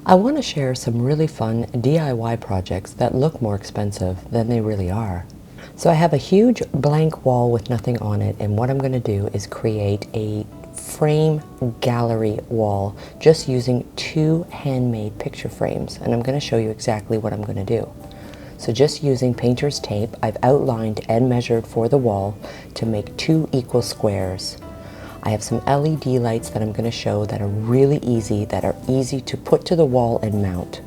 I want to share some really fun DIY projects that look more expensive than they really are. So I have a huge blank wall with nothing on it, and what I'm going to do is create a frame gallery wall just using 2 handmade picture frames, and I'm going to show you exactly what I'm going to do. So just using painter's tape, I've outlined and measured for the wall to make 2 equal squares. I have some LED lights that I'm going to show that are really easy, to put to the wall and mount.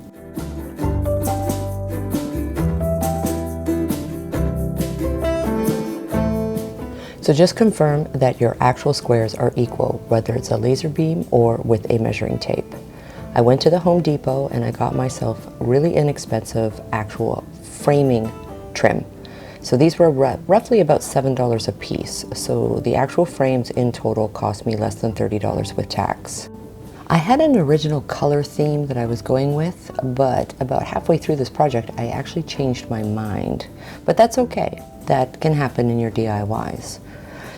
So just confirm that your actual squares are equal, whether it's a laser beam or with a measuring tape. I went to the Home Depot and I got myself really inexpensive actual framing trim. So these were roughly about $7 a piece. So the actual frames in total cost me less than $30 with tax. I had an original color theme that I was going with, but about halfway through this project, I actually changed my mind. But that's okay. That can happen in your DIYs.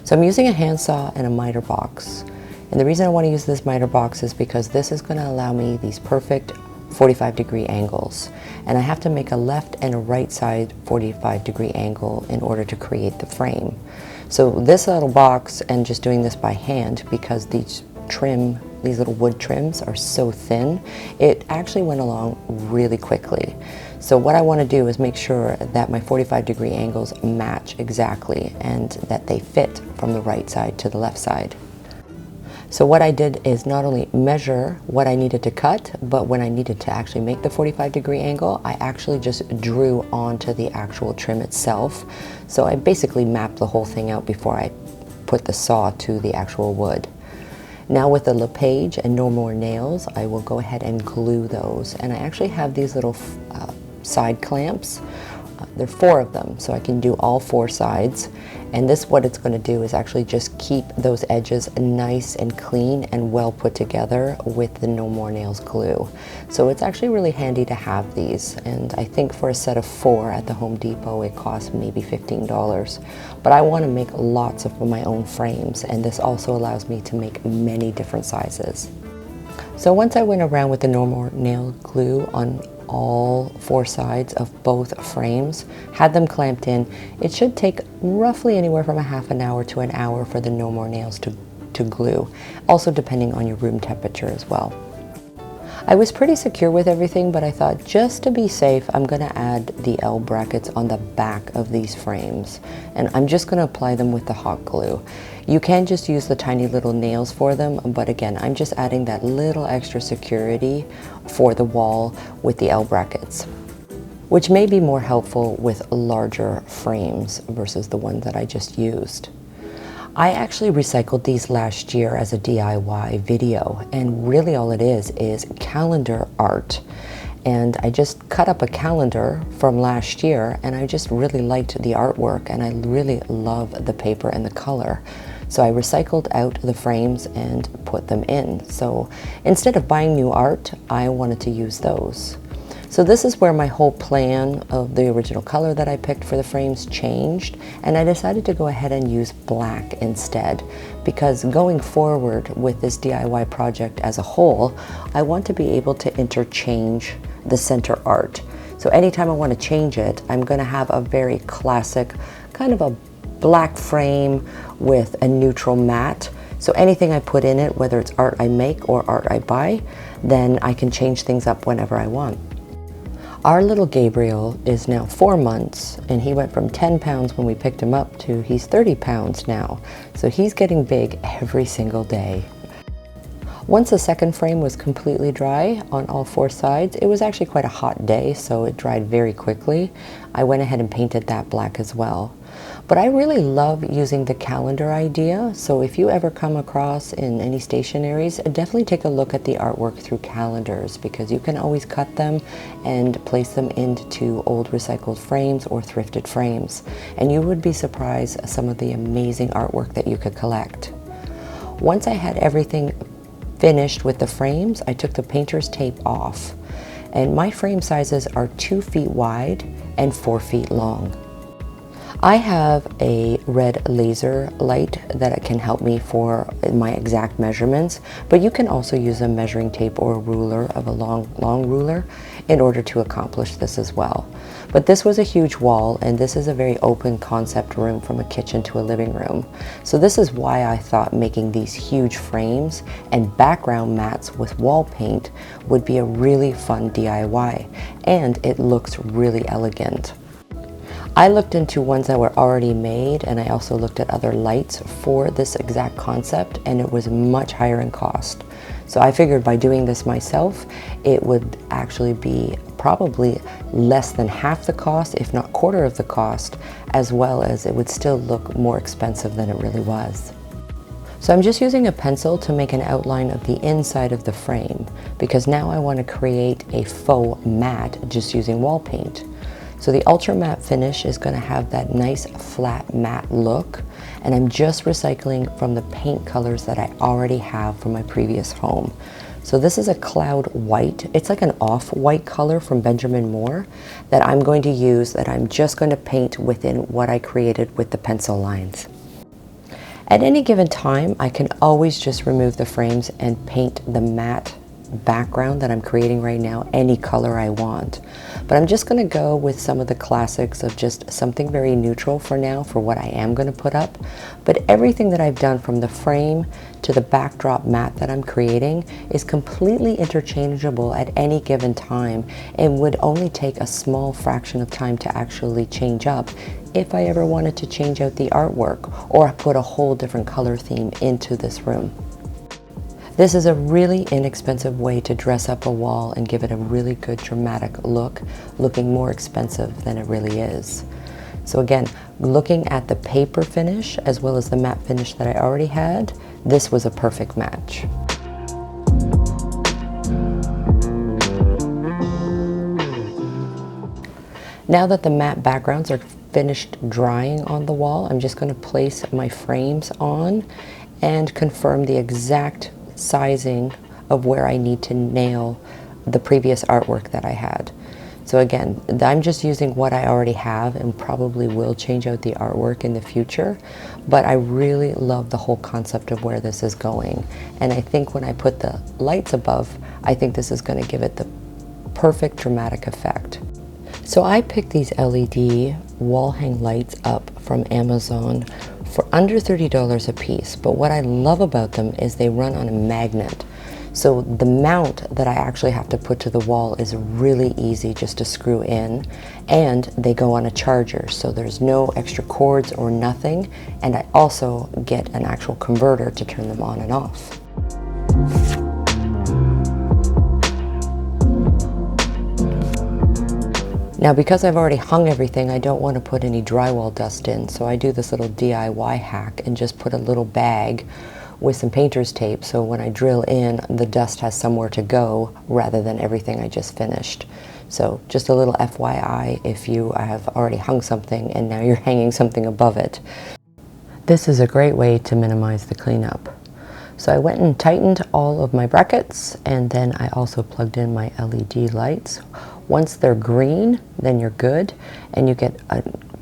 So I'm using a handsaw and a miter box. And the reason I want to use this miter box is because this is going to allow me these perfect 45-degree angles. And I have to make a left and a right side 45-degree angle in order to create the frame. So this little box, and just doing this by hand because these little wood trims are so thin, it actually went along really quickly. So what I want to do is make sure that my 45-degree angles match exactly and that they fit from the right side to the left side. So what I did is not only measure what I needed to cut, but when I needed to actually make the 45-degree angle, I actually just drew onto the actual trim itself. So I basically mapped the whole thing out before I put the saw to the actual wood. Now with the LePage and No More Nails, I will go ahead and glue those. And I actually have these little side clamps. There are 4 of them, so I can do all 4 sides. And this, what it's going to do is actually just keep those edges nice and clean and well put together with the No More Nails glue. So it's actually really handy to have these. And I think for a set of 4 at the Home Depot, it costs maybe $15. But I want to make lots of my own frames, and this also allows me to make many different sizes. So once I went around with the No More Nail glue on all 4 sides of both frames, had them clamped in, it should take roughly anywhere from a half an hour to an hour for the No More Nails to glue, also depending on your room temperature as well. I was pretty secure with everything, but I thought just to be safe, I'm going to add the L brackets on the back of these frames, and I'm just going to apply them with the hot glue. You can just use the tiny little nails for them, but again, I'm just adding that little extra security for the wall with the L brackets, which may be more helpful with larger frames versus the one that I just used. I actually recycled these last year as a DIY video, and really all it is calendar art. And I just cut up a calendar from last year, and I just really liked the artwork, and I really love the paper and the color. So I recycled out the frames and put them in. So instead of buying new art, I wanted to use those. So this is where my whole plan of the original color that I picked for the frames changed, and I decided to go ahead and use black instead, because going forward with this DIY project as a whole, I want to be able to interchange the center art. So anytime I want to change it, I'm going to have a very classic kind of a black frame with a neutral matte. So anything I put in it, whether it's art I make or art I buy, then I can change things up whenever I want. Our little Gabriel is now 4 months, and he went from 10 pounds when we picked him up to he's 30 pounds now. So he's getting big every single day. Once the second frame was completely dry on all 4 sides, it was actually quite a hot day, so it dried very quickly. I went ahead and painted that black as well. But I really love using the calendar idea, so if you ever come across in any stationaries, definitely take a look at the artwork through calendars, because you can always cut them and place them into old recycled frames or thrifted frames. And you would be surprised at some of the amazing artwork that you could collect. Once I had everything finished with the frames, I took the painter's tape off. And my frame sizes are 2 feet wide and 4 feet long. I have a red laser light that can help me for my exact measurements, but you can also use a measuring tape or a ruler of a long ruler in order to accomplish this as well. But this was a huge wall, and this is a very open concept room from a kitchen to a living room. So this is why I thought making these huge frames and background mats with wall paint would be a really fun DIY, and it looks really elegant. I looked into ones that were already made, and I also looked at other lights for this exact concept, and it was much higher in cost. So I figured by doing this myself, it would actually be probably less than half the cost, if not quarter of the cost, as well as it would still look more expensive than it really was. So I'm just using a pencil to make an outline of the inside of the frame, because now I want to create a faux mat just using wall paint. So the ultra matte finish is going to have that nice flat matte look, and I'm just recycling from the paint colors that I already have from my previous home. So this is a cloud white. It's like an off-white color from Benjamin Moore that I'm going to use, that I'm just going to paint within what I created with the pencil lines. At any given time, I can always just remove the frames and paint the matte background that I'm creating right now any color I want. But I'm just going to go with some of the classics of just something very neutral for now for what I am going to put up. But everything that I've done from the frame to the backdrop mat that I'm creating is completely interchangeable at any given time and would only take a small fraction of time to actually change up if I ever wanted to change out the artwork or put a whole different color theme into this room. This is a really inexpensive way to dress up a wall and give it a really good dramatic look, looking more expensive than it really is. So again, looking at the paper finish as well as the matte finish that I already had, this was a perfect match. Now that the matte backgrounds are finished drying on the wall, I'm just going to place my frames on and confirm the exact sizing of where I need to nail the previous artwork that I had. So again, I'm just using what I already have and probably will change out the artwork in the future, but I really love the whole concept of where this is going. And I think when I put the lights above, I think this is going to give it the perfect dramatic effect. So I picked these LED wall hang lights up from Amazon for under $30 a piece, but what I love about them is they run on a magnet. So the mount that I actually have to put to the wall is really easy just to screw in, and they go on a charger, so there's no extra cords or nothing, and I also get an actual converter to turn them on and off. Now, because I've already hung everything, I don't want to put any drywall dust in, so I do this little DIY hack and just put a little bag with some painter's tape, so when I drill in, the dust has somewhere to go rather than everything I just finished. So just a little FYI if you have already hung something and now you're hanging something above it. This is a great way to minimize the cleanup. So I went and tightened all of my brackets, and then I also plugged in my LED lights. Once they're green, then you're good, and you get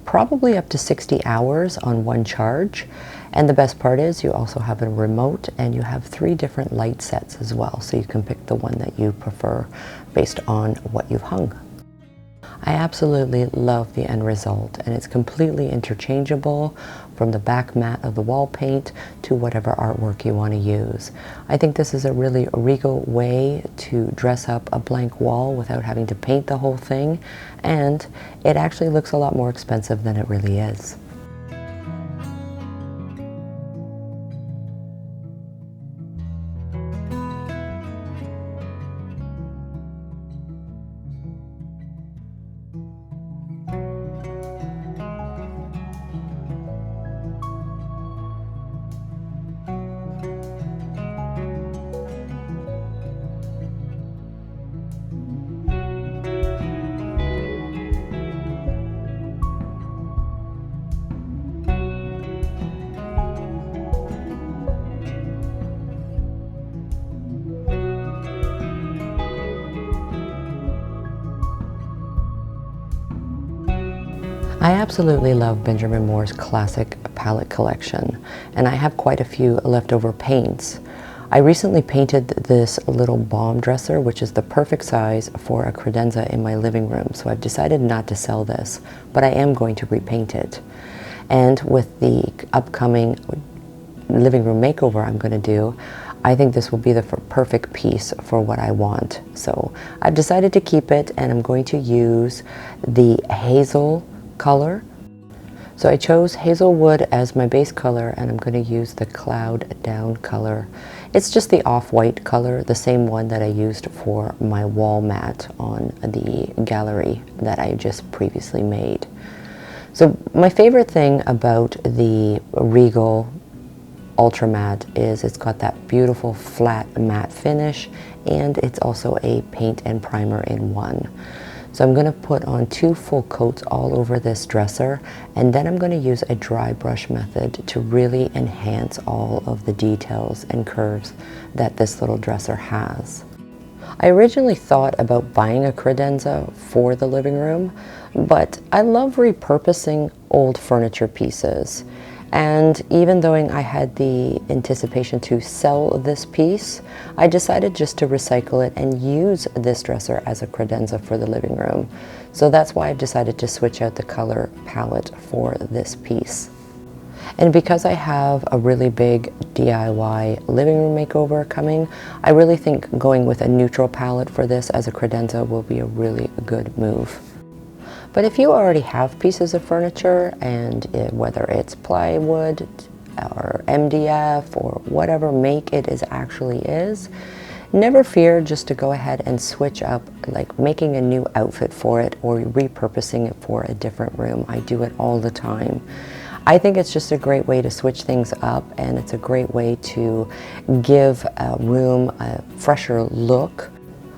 probably up to 60 hours on one charge. And the best part is you also have a remote, and you have 3 different light sets as well, so you can pick the one that you prefer based on what you've hung. I absolutely love the end result, and it's completely interchangeable from the back mat of the wall paint to whatever artwork you want to use. I think this is a really Regal way to dress up a blank wall without having to paint the whole thing, and it actually looks a lot more expensive than it really is. I absolutely love Benjamin Moore's classic palette collection, and I have quite a few leftover paints. I recently painted this little bomb dresser, which is the perfect size for a credenza in my living room, so I've decided not to sell this, but I am going to repaint it. And with the upcoming living room makeover I'm going to do, I think this will be the perfect piece for what I want. So I've decided to keep it, and I'm going to use the hazel color. So I chose Hazelwood as my base color, and I'm going to use the Cloud Down color. It's just the off-white color, the same one that I used for my wall mat on the gallery that I just previously made. So my favorite thing about the Regal Ultra Matte is it's got that beautiful flat matte finish, and it's also a paint and primer in one. So I'm going to put on 2 full coats all over this dresser, and then I'm going to use a dry brush method to really enhance all of the details and curves that this little dresser has. I originally thought about buying a credenza for the living room, but I love repurposing old furniture pieces. And even though I had the anticipation to sell this piece, I decided just to recycle it and use this dresser as a credenza for the living room. So that's why I've decided to switch out the color palette for this piece. And because I have a really big DIY living room makeover coming, I really think going with a neutral palette for this as a credenza will be a really good move. But if you already have pieces of furniture, and whether it's plywood or MDF or whatever make it actually is, never fear just to go ahead and switch up, like making a new outfit for it or repurposing it for a different room. I do it all the time. I think it's just a great way to switch things up, and it's a great way to give a room a fresher look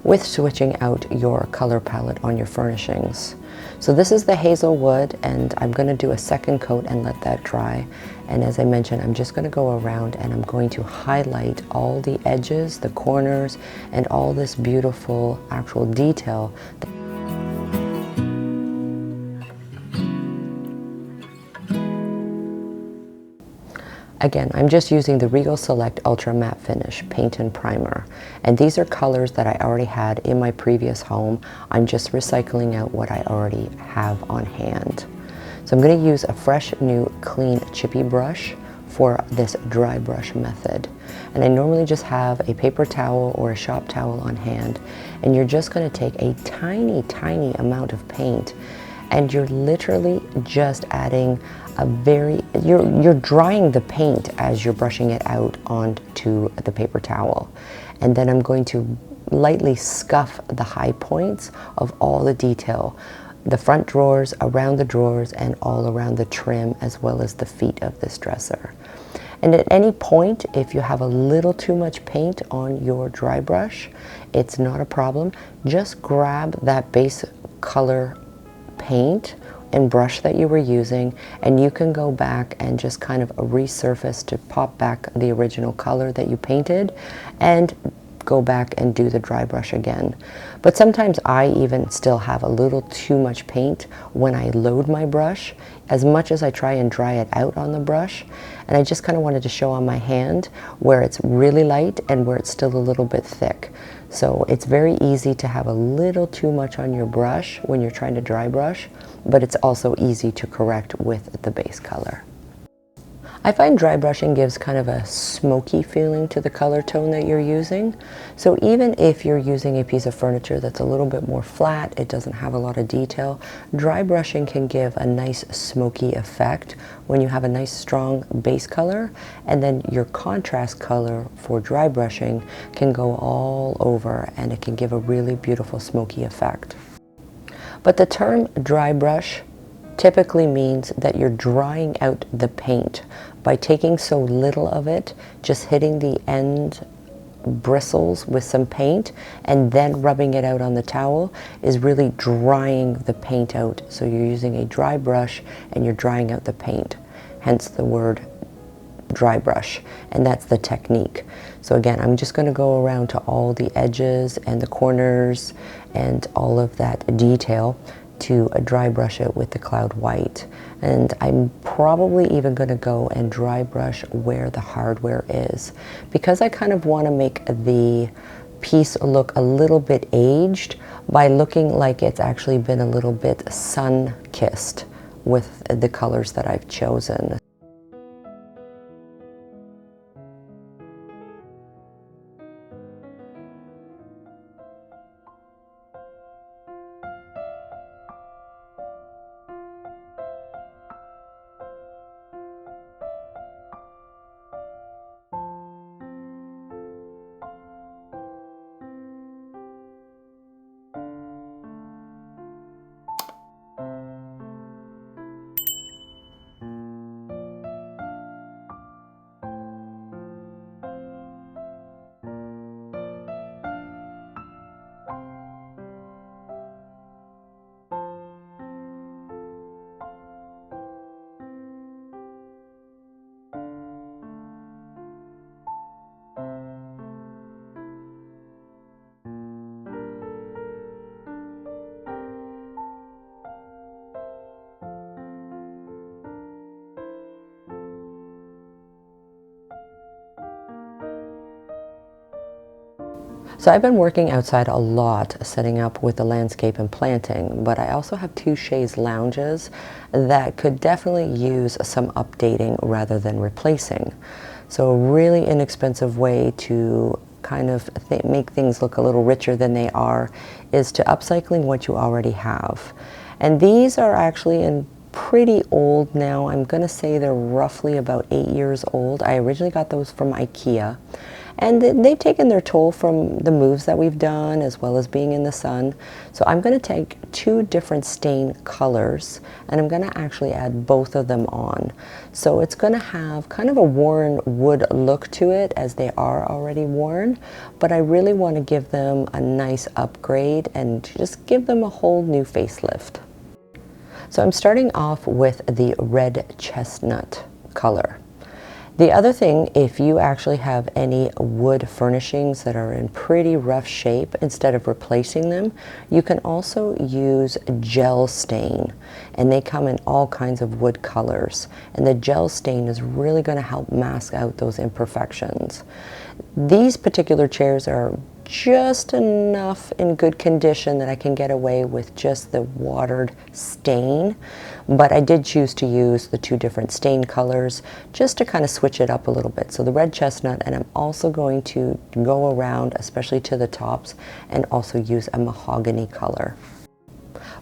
with switching out your color palette on your furnishings. So this is the Hazelwood, and I'm going to do a second coat and let that dry. And as I mentioned, I'm just going to go around and I'm going to highlight all the edges, the corners, and all this beautiful actual detail. Again, I'm just using the Regal Select Ultra Matte Finish Paint and Primer. And these are colors that I already had in my previous home. I'm just recycling out what I already have on hand. So I'm going to use a fresh, new, clean, chippy brush for this dry brush method. And I normally just have a paper towel or a shop towel on hand. And you're just going to take a tiny, tiny amount of paint, and you're literally just adding you're drying the paint as you're brushing it out onto the paper towel. And then I'm going to lightly scuff the high points of all the detail, the front drawers, around the drawers, and all around the trim, as well as the feet of this dresser. And at any point, if you have a little too much paint on your dry brush, it's not a problem. Just grab that base color paint and brush that you were using, and you can go back and just kind of resurface to pop back the original color that you painted and go back and do the dry brush again. But sometimes I even still have a little too much paint when I load my brush, as much as I try and dry it out on the brush. And I just kind of wanted to show on my hand where it's really light and where it's still a little bit thick. So it's very easy to have a little too much on your brush when you're trying to dry brush, but it's also easy to correct with the base color. I find dry brushing gives kind of a smoky feeling to the color tone that you're using. So even if you're using a piece of furniture that's a little bit more flat, it doesn't have a lot of detail, dry brushing can give a nice smoky effect when you have a nice strong base color, and then your contrast color for dry brushing can go all over, and it can give a really beautiful smoky effect. But the term dry brush typically means that you're drying out the paint by taking so little of it, just hitting the end bristles with some paint and then rubbing it out on the towel is really drying the paint out. So you're using a dry brush and you're drying out the paint, hence the word dry brush, and that's the technique. So again, I'm just going to go around to all the edges and the corners and all of that detail, to dry brush it with the Cloud White. And I'm probably even going to go and dry brush where the hardware is, because I kind of want to make the piece look a little bit aged by looking like it's actually been a little bit sun-kissed with the colors that I've chosen. So I've been working outside a lot, setting up with the landscape and planting, but I also have two chaise lounges that could definitely use some updating rather than replacing. So a really inexpensive way to kind of make things look a little richer than they are is to upcycling what you already have. And these are actually in pretty old now. I'm going to say they're roughly about 8 years old. I originally got those from IKEA. And they've taken their toll from the moves that we've done, as well as being in the sun. So I'm going to take two different stain colors, and I'm going to actually add both of them on. So it's going to have kind of a worn wood look to it, as they are already worn, but I really want to give them a nice upgrade and just give them a whole new facelift. So I'm starting off with the red chestnut color. The other thing, if you actually have any wood furnishings that are in pretty rough shape, instead of replacing them, you can also use gel stain. And they come in all kinds of wood colors. And the gel stain is really going to help mask out those imperfections. These particular chairs are just enough in good condition that I can get away with just the watered stain, but I did choose to use the two different stain colors just to kind of switch it up a little bit. So the red chestnut, and I'm also going to go around, especially to the tops, and also use a mahogany color.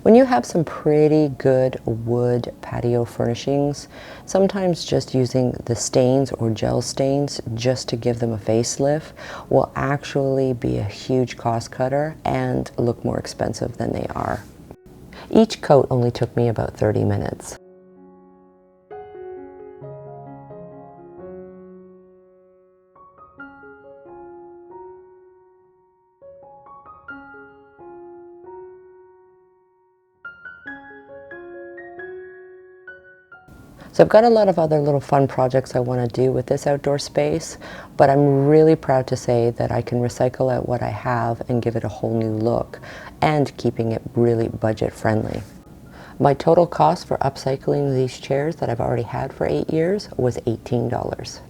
When you have some pretty good wood patio furnishings, sometimes just using the stains or gel stains just to give them a facelift will actually be a huge cost cutter and look more expensive than they are. Each coat only took me about 30 minutes. So I've got a lot of other little fun projects I want to do with this outdoor space, but I'm really proud to say that I can recycle out what I have and give it a whole new look, and keeping it really budget friendly. My total cost for upcycling these chairs that I've already had for 8 years was $18.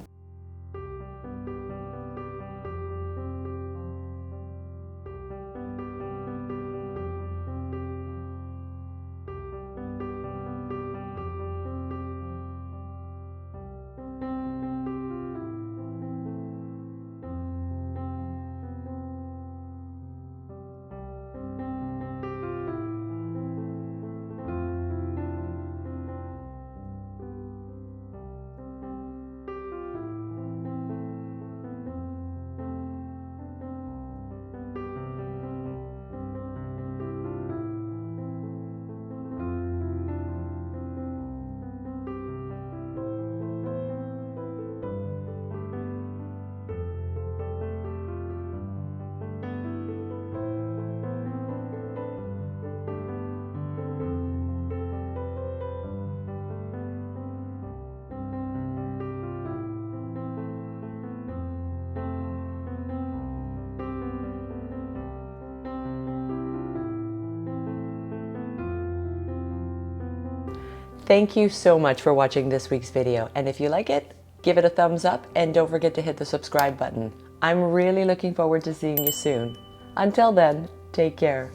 Thank you so much for watching this week's video, and if you like it, give it a thumbs up and don't forget to hit the subscribe button. I'm really looking forward to seeing you soon. Until then, take care.